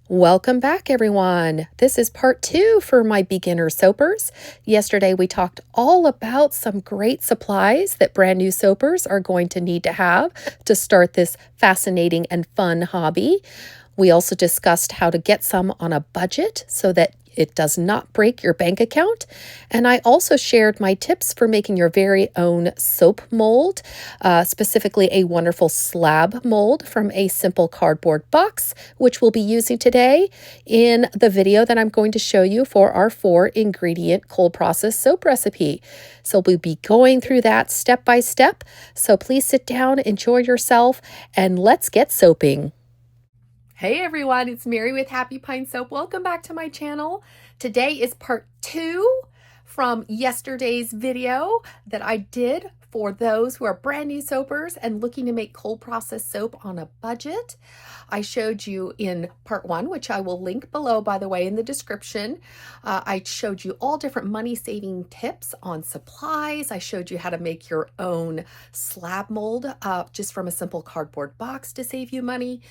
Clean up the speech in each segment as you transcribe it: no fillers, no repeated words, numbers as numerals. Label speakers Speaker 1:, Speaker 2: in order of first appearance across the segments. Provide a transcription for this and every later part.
Speaker 1: Welcome back, everyone. This is part 2 for my beginner soapers. Yesterday, we talked all about some great supplies that brand new soapers are going to need to have to start this fascinating and fun hobby. We also discussed how to get some on a budget so that it does not break your bank account. And I also shared my tips for making your very own soap mold, specifically a wonderful slab mold from a simple cardboard box, which we'll be using today in the video that I'm going to show you for our 4-ingredient cold process soap recipe. So we'll be going through that step by step. So please sit down, enjoy yourself, and let's get soaping. Hey everyone, it's Mary with Happy Pine Soap. Welcome back to my channel. Today is part 2 from yesterday's video that I did for those who are brand new soapers and looking to make cold process soap on a budget. I showed you in part 1, which I will link below, by the way, in the description. I showed you all different money saving tips on supplies. I showed you how to make your own slab mold just from a simple cardboard box to save you money.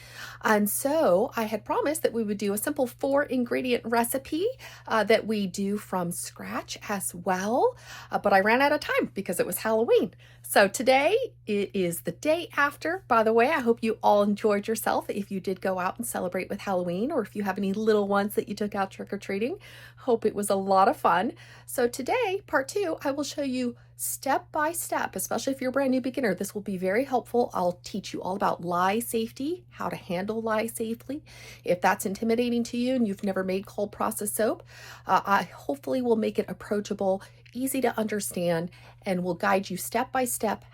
Speaker 1: And so I had promised that we would do a simple 4-ingredient recipe that we do from scratch as well. But I ran out of time because it was Halloween. So today it is the day after. By the way, I hope you all enjoyed yourself if you did go out and celebrate with Halloween, or if you have any little ones that you took out trick-or-treating. Hope it was a lot of fun. So today, part 2, I will show you step by step, especially if you're a brand new beginner. This will be very helpful. I'll teach you all about lye safety, how to handle lye safely. If that's intimidating to you and you've never made cold process soap, I hopefully will make it approachable, easy to understand, and will guide you step by step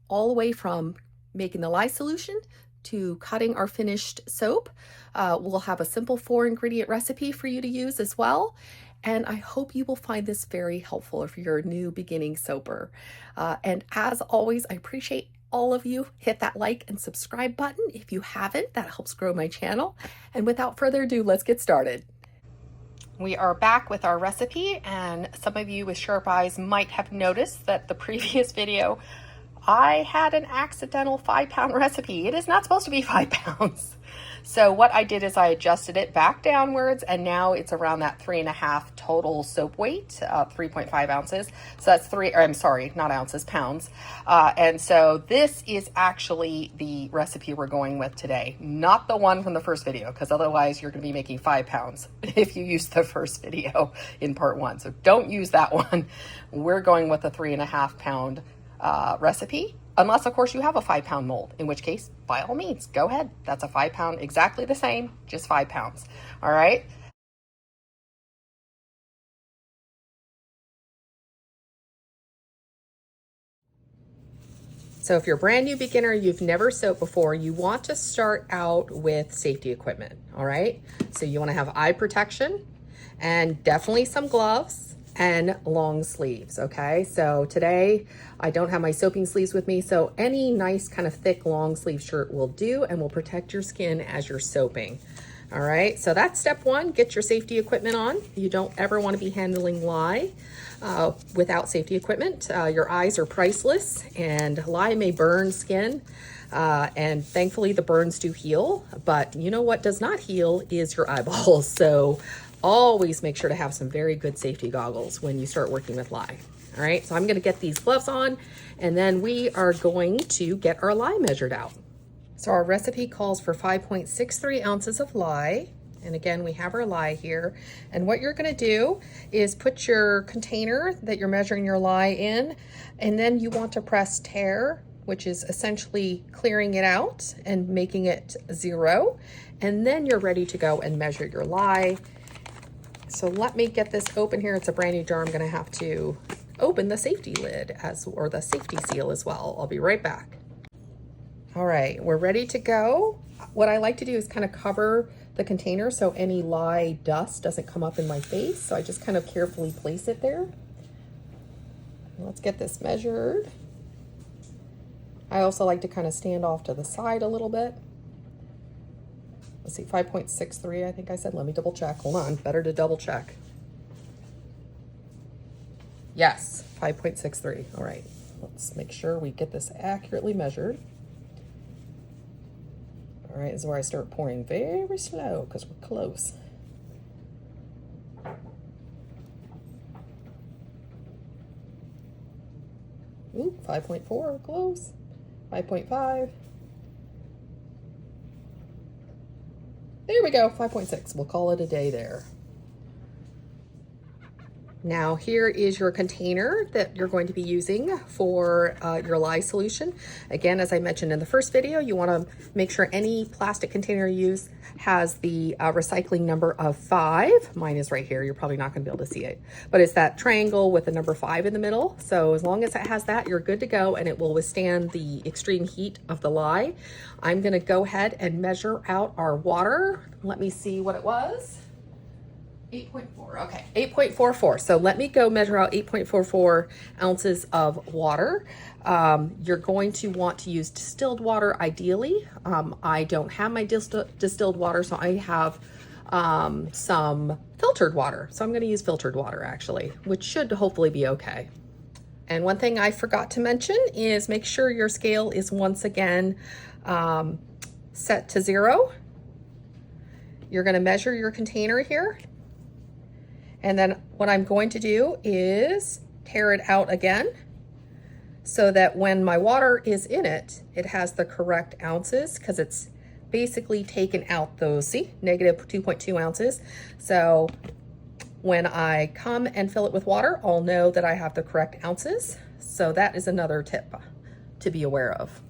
Speaker 1: all the way from making the lye solution to cutting our finished soap. We'll have a simple 4-ingredient recipe for you to use as well. And I hope you will find this very helpful if you're a new beginning soaper. And as always, I appreciate all of you. Hit that like and subscribe button if you haven't. That helps grow my channel. And without further ado, let's get started. We are back with our recipe, and some of you with sharp eyes might have noticed that the previous video I had an accidental 5-pound recipe. It is not supposed to be 5 pounds. So what I did is I adjusted it back downwards, and now it's around that 3.5 total soap weight, 3.5 ounces. So that's not ounces, pounds. And so this is actually the recipe we're going with today, not the one from the first video, because otherwise you're going to be making 5 pounds if you use the first video in part 1. So don't use that one. We're going with a 3.5 pound recipe, unless of course you have a 5-pound mold, in which case by all means go ahead. That's a 5-pound, exactly the same, just 5 pounds. All right. So if you're a brand new beginner, you've never soaped before, you want to start out with safety equipment. All right. So you want to have eye protection and definitely some gloves and long sleeves. Okay, so today I don't have my soaping sleeves with me, so any nice kind of thick long sleeve shirt will do and will protect your skin as you're soaping. All right, so that's step 1. Get your safety equipment on. You don't ever want to be handling lye without safety equipment. Your eyes are priceless, and lye may burn skin, and thankfully the burns do heal, but you know what does not heal is your eyeballs. So always make sure to have some very good safety goggles when you start working with lye. All right, so I'm going to get these gloves on, and then we are going to get our lye measured out. So our recipe calls for 5.63 ounces of lye. And again, we have our lye here. And what you're going to do is put your container that you're measuring your lye in, and then you want to press tare, which is essentially clearing it out and making it 0. And then you're ready to go and measure your lye. So let me get this open here. It's a brand new jar. I'm going to have to open the safety lid or the safety seal as well. I'll be right back. All right, we're ready to go. What I like to do is kind of cover the container so any lye dust doesn't come up in my face. So I just kind of carefully place it there. Let's get this measured. I also like to kind of stand off to the side a little bit. Let's see, 5.63, I think I said. Let me double check. Hold on, better to double check. Yes, 5.63. All right, let's make sure we get this accurately measured. All right, this is where I start pouring very slow because we're close. Ooh, 5.4, close. 5.5. There we go, 5.6. We'll call it a day there. Now here is your container that you're going to be using for your lye solution. Again, as I mentioned in the first video, you want to make sure any plastic container you use has the recycling number of 5. Mine is right here. You're probably not going to be able to see it, but it's that triangle with the number 5 in the middle. So as long as it has that, you're good to go, and it will withstand the extreme heat of the lye. I'm going to go ahead and measure out our water. Let me see what it was. 8.4, okay, 8.44. So let me go measure out 8.44 ounces of water. You're going to want to use distilled water ideally. I don't have my distilled water, so I have some filtered water. So I'm going to use filtered water actually, which should hopefully be okay. And one thing I forgot to mention is make sure your scale is once again set to 0. You're going to measure your container here. And then what I'm going to do is tear it out again so that when my water is in it, it has the correct ounces, because it's basically taken out those, see, negative 2.2 ounces. So when I come and fill it with water, I'll know that I have the correct ounces. So that is another tip to be aware of.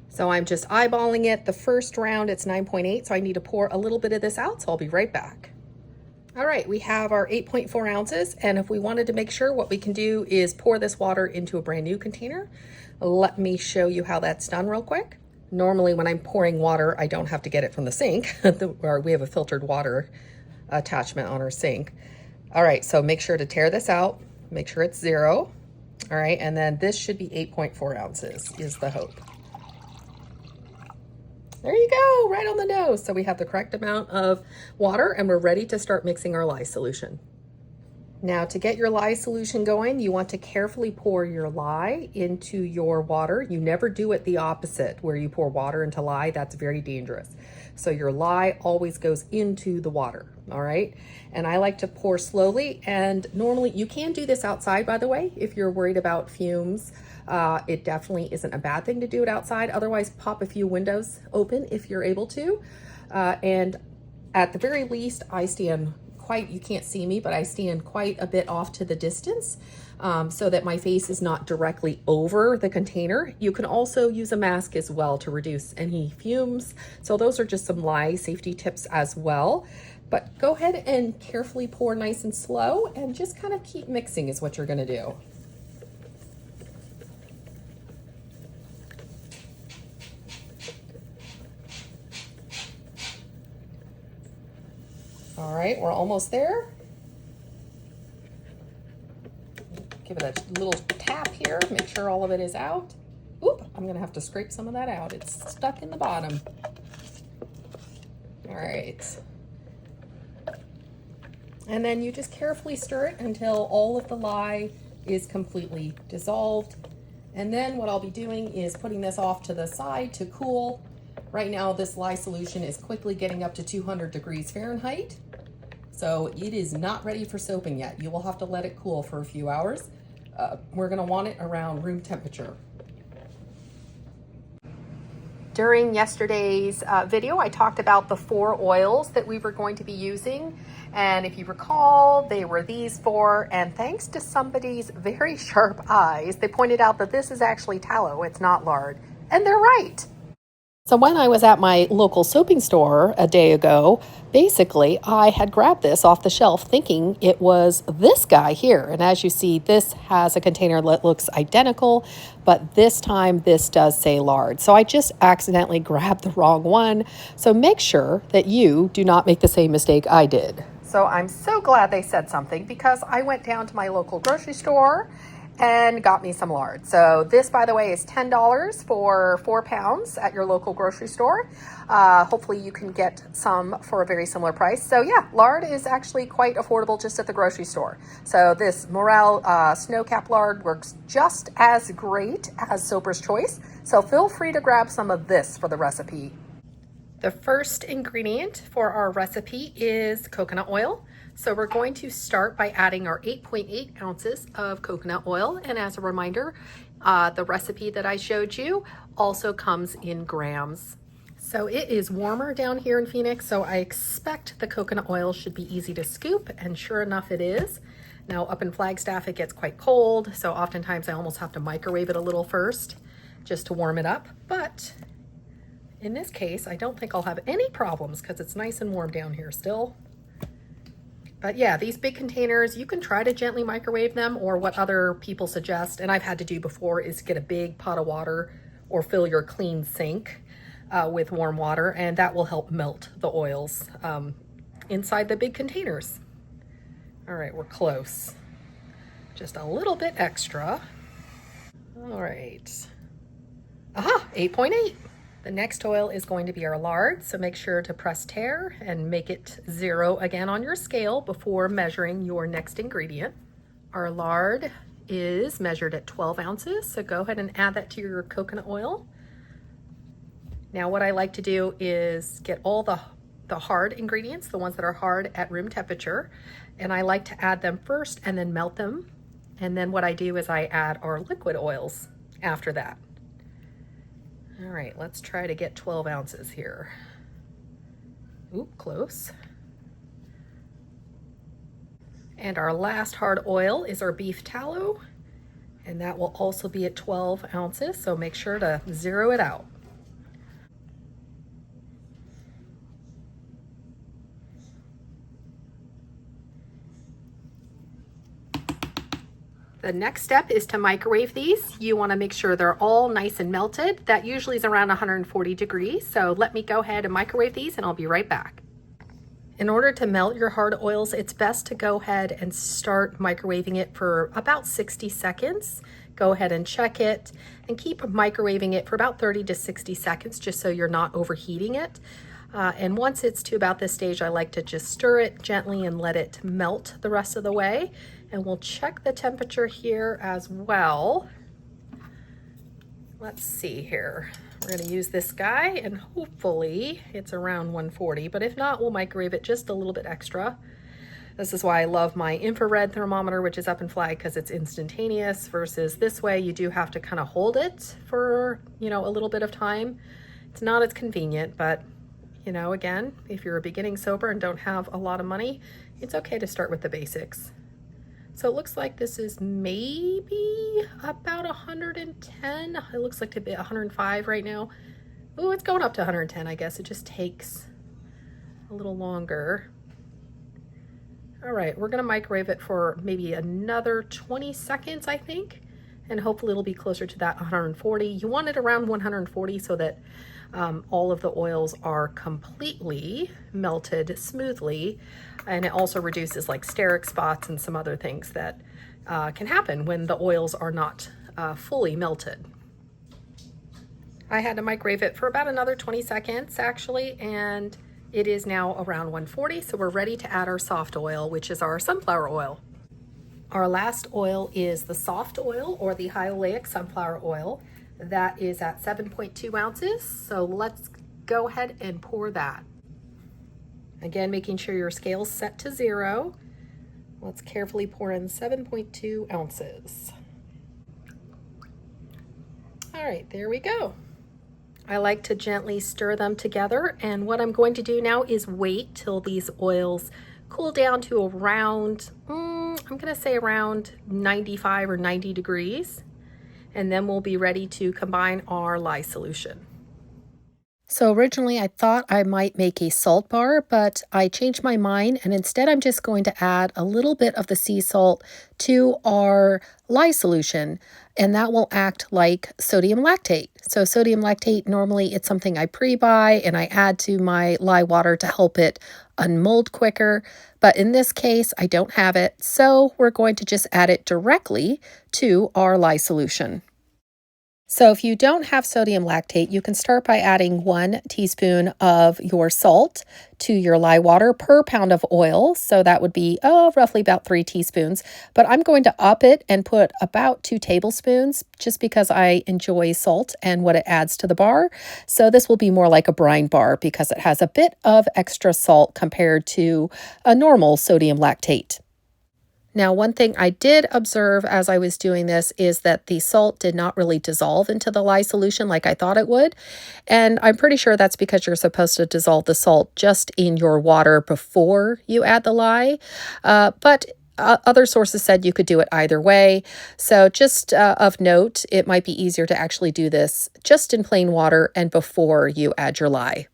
Speaker 1: So I'm just eyeballing it. The first round, it's 9.8, so I need to pour a little bit of this out, so I'll be right back. All right, we have our 8.4 ounces, and if we wanted to make sure, what we can do is pour this water into a brand new container. Let me show you how that's done real quick. Normally when I'm pouring water, I don't have to get it from the sink, or we have a filtered water attachment on our sink. All right, so make sure to tear this out, make sure it's 0. All right, and then this should be 8.4 ounces is the hope. There you go, right on the nose. So we have the correct amount of water and we're ready to start mixing our lye solution. Now to get your lye solution going, you want to carefully pour your lye into your water. You never do it the opposite, where you pour water into lye. That's very dangerous. So your lye always goes into the water, all right? And I like to pour slowly, and normally you can do this outside, by the way, if you're worried about fumes. It definitely isn't a bad thing to do it outside. Otherwise, pop a few windows open if you're able to. And at the very least, I stand quite, you can't see me, but I stand quite a bit off to the distance so that my face is not directly over the container. You can also use a mask as well to reduce any fumes. So those are just some lye safety tips as well. But go ahead and carefully pour nice and slow, and just kind of keep mixing is what you're gonna do. All right, we're almost there. Give it a little tap here, make sure all of it is out. Oop, I'm gonna have to scrape some of that out. It's stuck in the bottom. All right. And then you just carefully stir it until all of the lye is completely dissolved. And then what I'll be doing is putting this off to the side to cool. Right now, this lye solution is quickly getting up to 200 degrees Fahrenheit. So it is not ready for soaping yet. You will have to let it cool for a few hours. We're gonna want it around room temperature. During yesterday's video, I talked about the 4 oils that we were going to be using. And if you recall, they were these 4. And thanks to somebody's very sharp eyes, they pointed out that this is actually tallow, it's not lard. And they're right. So when I was at my local soaping store a day ago, basically I had grabbed this off the shelf thinking it was this guy here. And as you see, this has a container that looks identical, but this time this does say lard. So I just accidentally grabbed the wrong one. So make sure that you do not make the same mistake I did. So I'm so glad they said something, because I went down to my local grocery store and got me some lard. So this, by the way, is $10 for 4 pounds at your local grocery store. Hopefully you can get some for a very similar price. So yeah, lard is actually quite affordable just at the grocery store. So this Morel Snowcap lard works just as great as Soaper's Choice. So feel free to grab some of this for the recipe. The first ingredient for our recipe is coconut oil. So we're going to start by adding our 8.8 ounces of coconut oil. And as a reminder, the recipe that I showed you also comes in grams. So it is warmer down here in Phoenix, so I expect the coconut oil should be easy to scoop, and sure enough it is. Now up in Flagstaff it gets quite cold, so oftentimes I almost have to microwave it a little first just to warm it up. But in this case, I don't think I'll have any problems because it's nice and warm down here still. But yeah, these big containers, you can try to gently microwave them, or what other people suggest, and I've had to do before, is get a big pot of water or fill your clean sink with warm water, and that will help melt the oils inside the big containers. All right, we're close. Just a little bit extra. All right. Aha, 8.8. The next oil is going to be our lard, so make sure to press tare and make it 0 again on your scale before measuring your next ingredient. Our lard is measured at 12 ounces, so go ahead and add that to your coconut oil. Now what I like to do is get all the hard ingredients, the ones that are hard at room temperature, and I like to add them first and then melt them. And then what I do is I add our liquid oils after that. All right, let's try to get 12 ounces here. Ooh, close. And our last hard oil is our beef tallow, and that will also be at 12 ounces, so make sure to zero it out. The next step is to microwave these. You want to make sure they're all nice and melted. That usually is around 140 degrees. So let me go ahead and microwave these and I'll be right back. In order to melt your hard oils, it's best to go ahead and start microwaving it for about 60 seconds. Go ahead and check it and keep microwaving it for about 30 to 60 seconds just so you're not overheating it. And once it's to about this stage, I like to just stir it gently and let it melt the rest of the way. And we'll check the temperature here as well. Let's see here. We're gonna use this guy and hopefully it's around 140, but if not, we'll microwave it just a little bit extra. This is why I love my infrared thermometer, which is up in Flag, because it's instantaneous, versus this way you do have to kind of hold it for, a little bit of time. It's not as convenient, but again, if you're a beginning soaper and don't have a lot of money, it's okay to start with the basics. So it looks like this is maybe about 110. It looks like to be 105 right now. Oh, it's going up to 110, I guess. It just takes a little longer. All right, we're gonna microwave it for maybe another 20 seconds, I think. And hopefully it'll be closer to that 140. You want it around 140 so that all of the oils are completely melted smoothly, and it also reduces like steric spots and some other things that can happen when the oils are not fully melted. I had to microwave it for about another 20 seconds actually, and it is now around 140, so we're ready to add our soft oil, which is our sunflower oil. Our last oil is the soft oil, or the high oleic sunflower oil. That is at 7.2 ounces. So let's go ahead and pour that. Again, making sure your scale's set to 0. Let's carefully pour in 7.2 ounces. All right, there we go. I like to gently stir them together, and what I'm going to do now is wait till these oils cool down to around, I'm gonna say around 95 or 90 degrees, and then we'll be ready to combine our lye solution. So originally I thought I might make a salt bar, but I changed my mind, and instead I'm just going to add a little bit of the sea salt to our lye solution, and that will act like sodium lactate. So sodium lactate, normally it's something I pre-buy and I add to my lye water to help it unmold quicker, but in this case I don't have it, so we're going to just add it directly to our lye solution. So if you don't have sodium lactate, you can start by adding 1 teaspoon of your salt to your lye water per pound of oil. So that would be roughly about 3 teaspoons. But I'm going to up it and put about 2 tablespoons just because I enjoy salt and what it adds to the bar. So this will be more like a brine bar because it has a bit of extra salt compared to a normal sodium lactate. Now, one thing I did observe as I was doing this is that the salt did not really dissolve into the lye solution like I thought it would. And I'm pretty sure that's because you're supposed to dissolve the salt just in your water before you add the lye. But other sources said you could do it either way. So just of note, it might be easier to actually do this just in plain water and before you add your lye.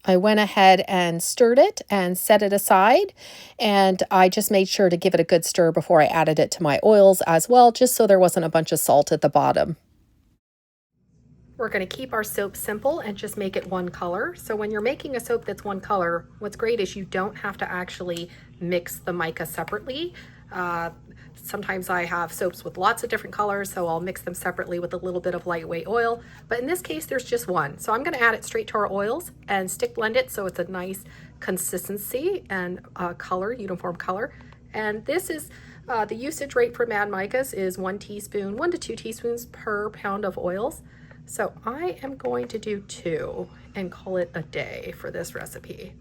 Speaker 1: I went ahead and stirred it and set it aside, and I just made sure to give it a good stir before I added it to my oils as well, just so there wasn't a bunch of salt at the bottom. We're going to keep our soap simple and just make it one color. So when you're making a soap that's one color, what's great is you don't have to actually mix the mica separately. Sometimes I have soaps with lots of different colors, so I'll mix them separately with a little bit of lightweight oil. But in this case, there's just one. So I'm going to add it straight to our oils and stick blend it so it's a nice consistency and color, uniform color. And this is the usage rate for Mad Micas is 1 teaspoon, 1 to 2 teaspoons per pound of oils. So I am going to do 2 and call it a day for this recipe.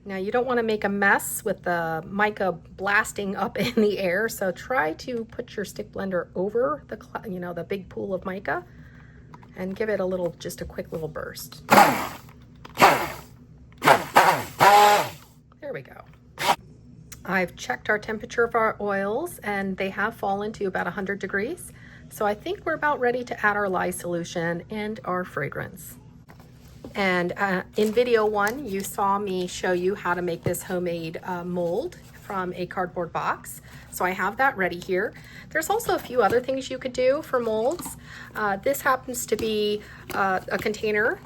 Speaker 1: Now you don't want to make a mess with the mica blasting up in the air, so try to put your stick blender over the, the big pool of mica and give it a little, just a quick little burst. There we go. I've checked our temperature of our oils and they have fallen to about 100 degrees. So I think we're about ready to add our lye solution and our fragrance. And in video 1, you saw me show you how to make this homemade mold from a cardboard box. So I have that ready here. There's also a few other things you could do for molds. This happens to be a container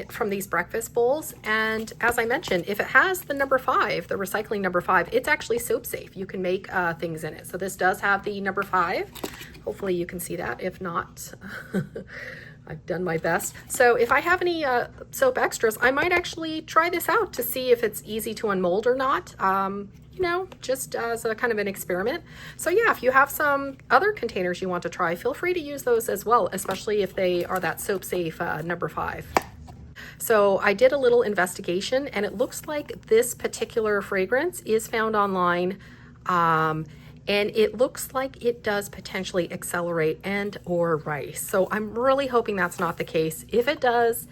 Speaker 1: from these breakfast bowls. And as I mentioned, if it has the number 5, the recycling number 5, it's actually soap safe. You can make things in it. So this does have the number 5. Hopefully you can see that. If not, I've done my best. So if I have any soap extras, I might actually try this out to see if it's easy to unmold or not. Just as a kind of an experiment. So yeah, if you have some other containers you want to try, feel free to use those as well, especially if they are that soap safe number 5. So I did a little investigation and it looks like this particular fragrance is found online. And it looks like it does potentially accelerate and or rice. So I'm really hoping that's not the case. If it does,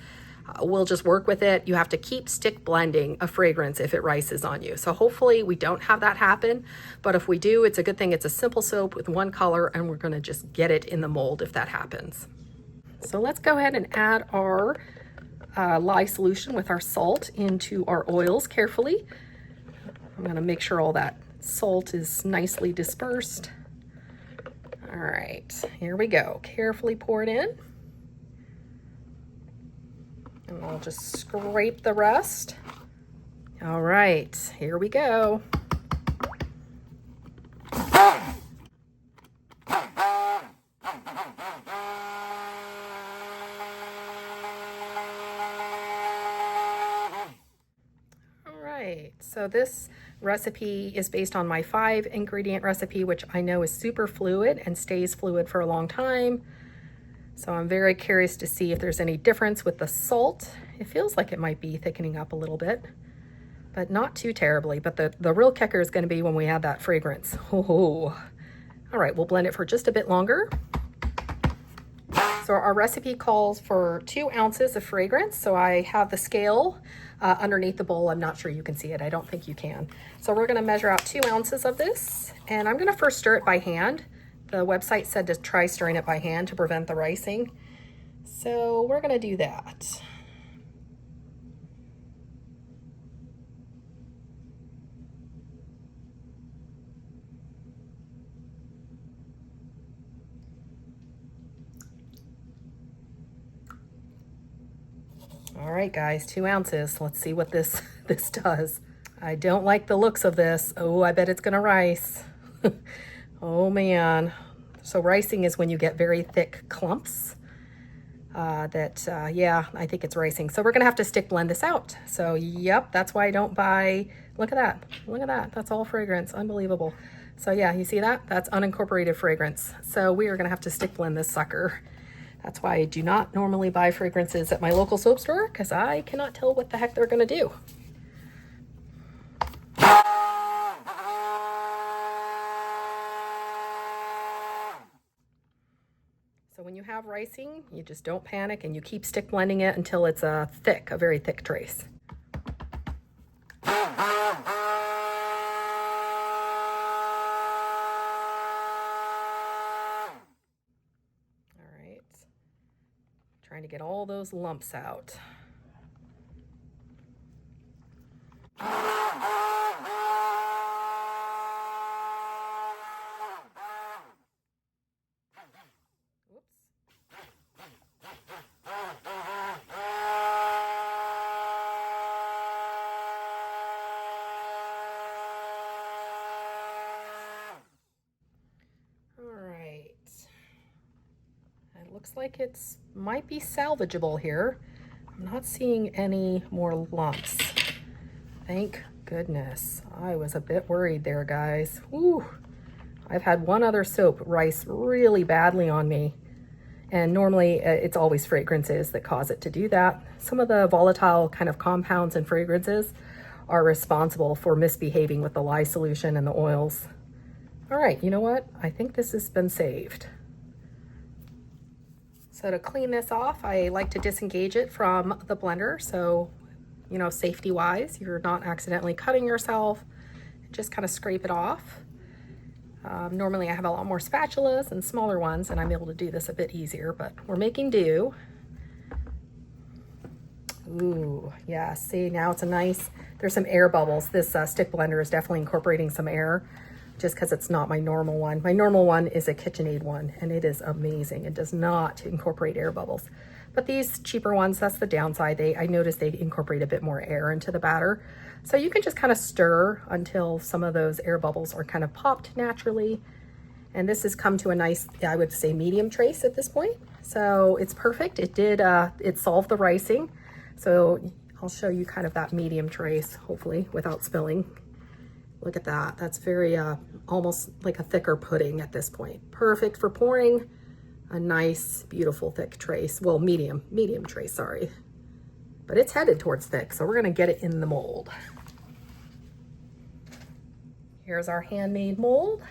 Speaker 1: we'll just work with it. You have to keep stick blending a fragrance if it rices on you. So hopefully we don't have that happen. But if we do, it's a good thing. It's a simple soap with one color and we're gonna just get it in the mold if that happens. So let's go ahead and add our lye solution with our salt into our oils carefully. I'm gonna make sure all that salt is nicely dispersed. All right, here we go. Carefully pour it in. And I'll just scrape the rest. All right, here we go. All right, so this recipe is based on my 5 ingredient recipe, which I know is super fluid and stays fluid for a long time. So I'm very curious to see if there's any difference with the salt. It feels like it might be thickening up a little bit, but not too terribly. But the real kicker is going to be when we add that fragrance. Oh, all right, we'll blend it for just a bit longer. So our recipe calls for 2 ounces of fragrance. So I have the scale underneath the bowl. I'm not sure you can see it. I don't think you can. So we're going to measure out 2 ounces of this, and I'm going to first stir it by hand. The website said to try stirring it by hand to prevent the ricing. So we're going to do that. All right, guys, 2 ounces. Let's see what this does. I don't like the looks of this. Oh, I bet it's gonna rice. Oh man. So ricing is when you get very thick clumps. Yeah, I think it's ricing. So we're gonna have to stick blend this out. So yep, that's why I don't buy, look at that, look at that. That's all fragrance, unbelievable. So yeah, you see that? That's unincorporated fragrance. So we are gonna have to stick blend this sucker. That's why I do not normally buy fragrances at my local soap store, because I cannot tell what the heck they're gonna do. So when you have ricing, you just don't panic and you keep stick blending it until it's a very thick trace. All right, trying to get all those lumps out. Looks like it's might be salvageable here. I'm not seeing any more lumps. Thank goodness. I was a bit worried there, guys. Whew. I've had one other soap rice really badly on me. And normally it's always fragrances that cause it to do that. Some of the volatile kind of compounds and fragrances are responsible for misbehaving with the lye solution and the oils. All right, you know what? I think this has been saved. So to clean this off, I like to disengage it from the blender. So, you know, safety wise, you're not accidentally cutting yourself. Just kind of scrape it off. Normally I have a lot more spatulas and smaller ones, and I'm able to do this a bit easier, but we're making do. Ooh, yeah, see, now it's a nice, there's some air bubbles. This stick blender is definitely incorporating some air, just because it's not my normal one. My normal one is a KitchenAid one, and it is amazing. It does not incorporate air bubbles. But these cheaper ones, that's the downside. I noticed they incorporate a bit more air into the batter. So you can just kind of stir until some of those air bubbles are kind of popped naturally. And this has come to a nice, I would say, medium trace at this point. So it's perfect. It solved the ricing. So I'll show you kind of that medium trace, hopefully, without spilling. Look at that. That's very, almost like a thicker pudding at this point. Perfect for pouring a nice, beautiful, thick trace. Well, medium trace, sorry. But it's headed towards thick, so we're gonna get it in the mold. Here's our handmade mold.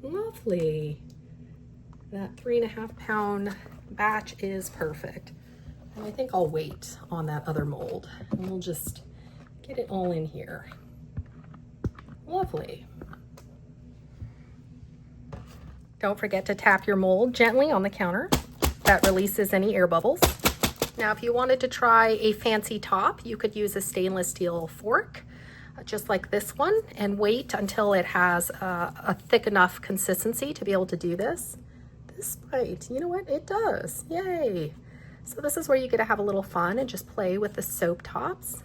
Speaker 1: Lovely. That 3.5 pound batch is perfect. And I think I'll wait on that other mold, and we'll just get it all in here. Lovely. Don't forget to tap your mold gently on the counter. That releases any air bubbles. Now, if you wanted to try a fancy top, you could use a stainless steel fork, just like this one, and wait until it has a thick enough consistency to be able to do this. This bite, you know what? It does. Yay. So this is where you get to have a little fun and just play with the soap tops.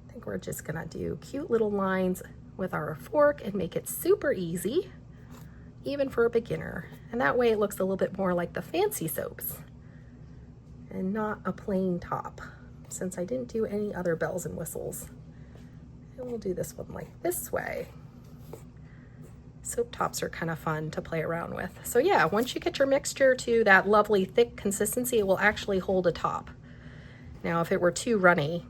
Speaker 1: I think we're just gonna do cute little lines with our fork and make it super easy, even for a beginner. And that way it looks a little bit more like the fancy soaps and not a plain top, since I didn't do any other bells and whistles. And we'll do this one like this way. Soap tops are kind of fun to play around with. So yeah, once you get your mixture to that lovely thick consistency, it will actually hold a top. Now, if it were too runny,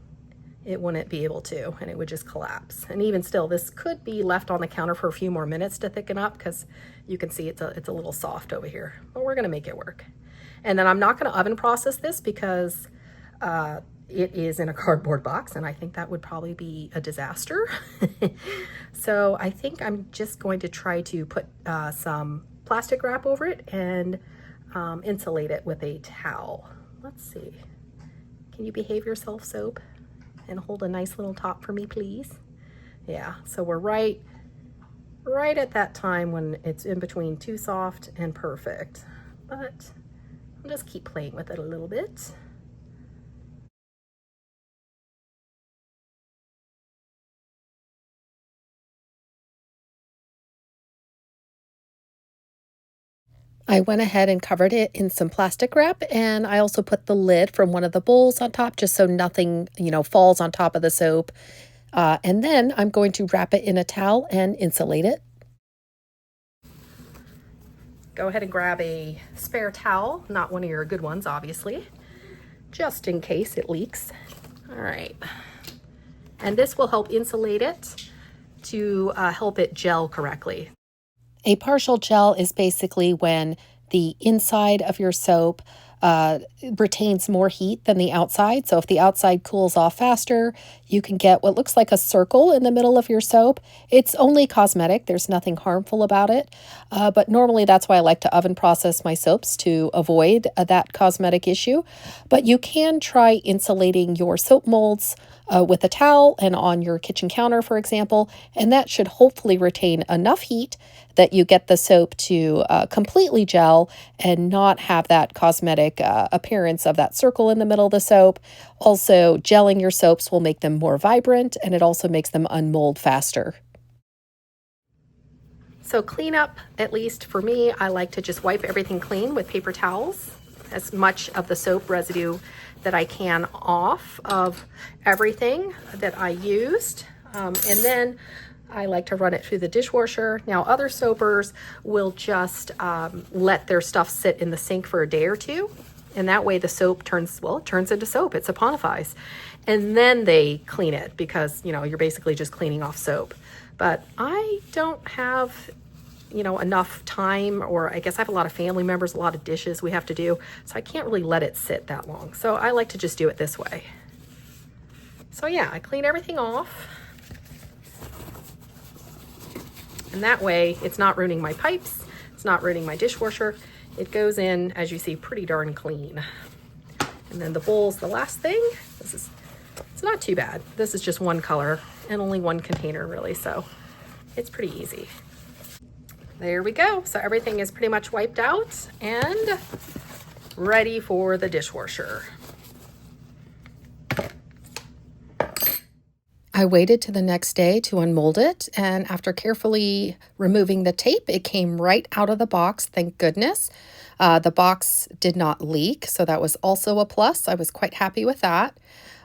Speaker 1: it wouldn't be able to, and it would just collapse. And even still, this could be left on the counter for a few more minutes to thicken up, because you can see it's a little soft over here, but we're gonna make it work. And then I'm not gonna oven process this because it is in a cardboard box, and I think that would probably be a disaster. So I think I'm just going to try to put some plastic wrap over it and insulate it with a towel. Let's see. Can you behave yourself, soap? And hold a nice little top for me, please. Yeah, so we're right at that time when it's in between too soft and perfect. But I'll just keep playing with it a little bit. I went ahead and covered it in some plastic wrap, and I also put the lid from one of the bowls on top just so nothing, falls on top of the soap. And then I'm going to wrap it in a towel and insulate it. Go ahead and grab a spare towel, not one of your good ones, obviously, just in case it leaks. All right. And this will help insulate it to help it gel correctly. A partial gel is basically when the inside of your soap retains more heat than the outside. So if the outside cools off faster, you can get what looks like a circle in the middle of your soap. It's only cosmetic. There's nothing harmful about it. But normally that's why I like to oven process my soaps, to avoid that cosmetic issue. But you can try insulating your soap molds with a towel and on your kitchen counter, for example, and that should hopefully retain enough heat that you get the soap to completely gel and not have that cosmetic appearance of that circle in the middle of the soap. Also, gelling your soaps will make them more vibrant, and it also makes them unmold faster. So cleanup, at least for me, I like to just wipe everything clean with paper towels, as much of the soap residue that I can off of everything that I used. And then I like to run it through the dishwasher. Now, other soapers will just let their stuff sit in the sink for a day or two. And that way the soap turns into soap. It saponifies. And then they clean it because, you're basically just cleaning off soap. But I don't have enough time, or I guess I have a lot of family members, a lot of dishes we have to do, so I can't really let it sit that long. So I like to just do it this way. So yeah, I clean everything off. And that way it's not ruining my pipes, it's not ruining my dishwasher. It goes in, as you see, pretty darn clean. And then the bowls, the last thing, it's not too bad. This is just one color and only one container really, so it's pretty easy. There we go. So everything is pretty much wiped out and ready for the dishwasher. I waited to the next day to unmold it, and after carefully removing the tape, it came right out of the box, thank goodness. The box did not leak, so that was also a plus. I was quite happy with that.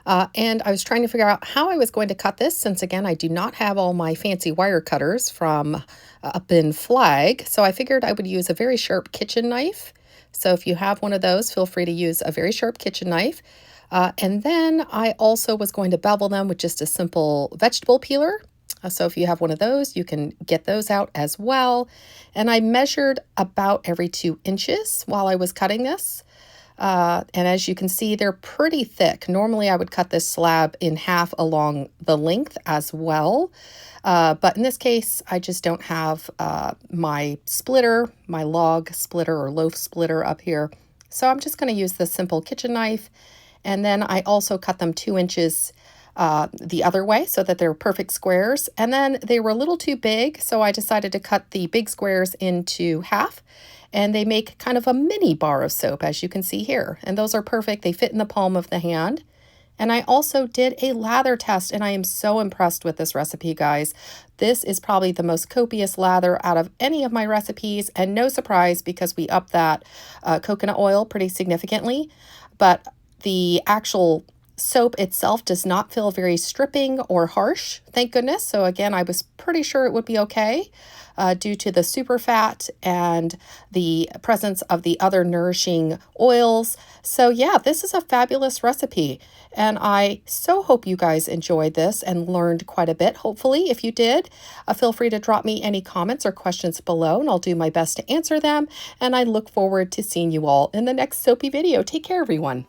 Speaker 1: And I was trying to figure out how I was going to cut this, since again, I do not have all my fancy wire cutters from up in Flag. So I figured I would use a very sharp kitchen knife. So if you have one of those, feel free to use a very sharp kitchen knife. And then I also was going to bevel them with just a simple vegetable peeler. So if you have one of those, you can get those out as well. And I measured about every 2 inches while I was cutting this. And as you can see, they're pretty thick. Normally I would cut this slab in half along the length as well. But in this case, I just don't have my splitter, my log splitter or loaf splitter up here. So I'm just going to use the simple kitchen knife. And then I also cut them 2 inches the other way so that they're perfect squares. And then they were a little too big, so I decided to cut the big squares into half. And they make kind of a mini bar of soap, as you can see here. And those are perfect. They fit in the palm of the hand. And I also did a lather test, and I am so impressed with this recipe, guys. This is probably the most copious lather out of any of my recipes, and no surprise because we upped that coconut oil pretty significantly. But the actual soap itself does not feel very stripping or harsh, thank goodness. So again, I was pretty sure it would be okay due to the super fat and the presence of the other nourishing oils. So yeah, this is a fabulous recipe. And I so hope you guys enjoyed this and learned quite a bit. Hopefully, if you did, feel free to drop me any comments or questions below, and I'll do my best to answer them. And I look forward to seeing you all in the next soapy video. Take care, everyone.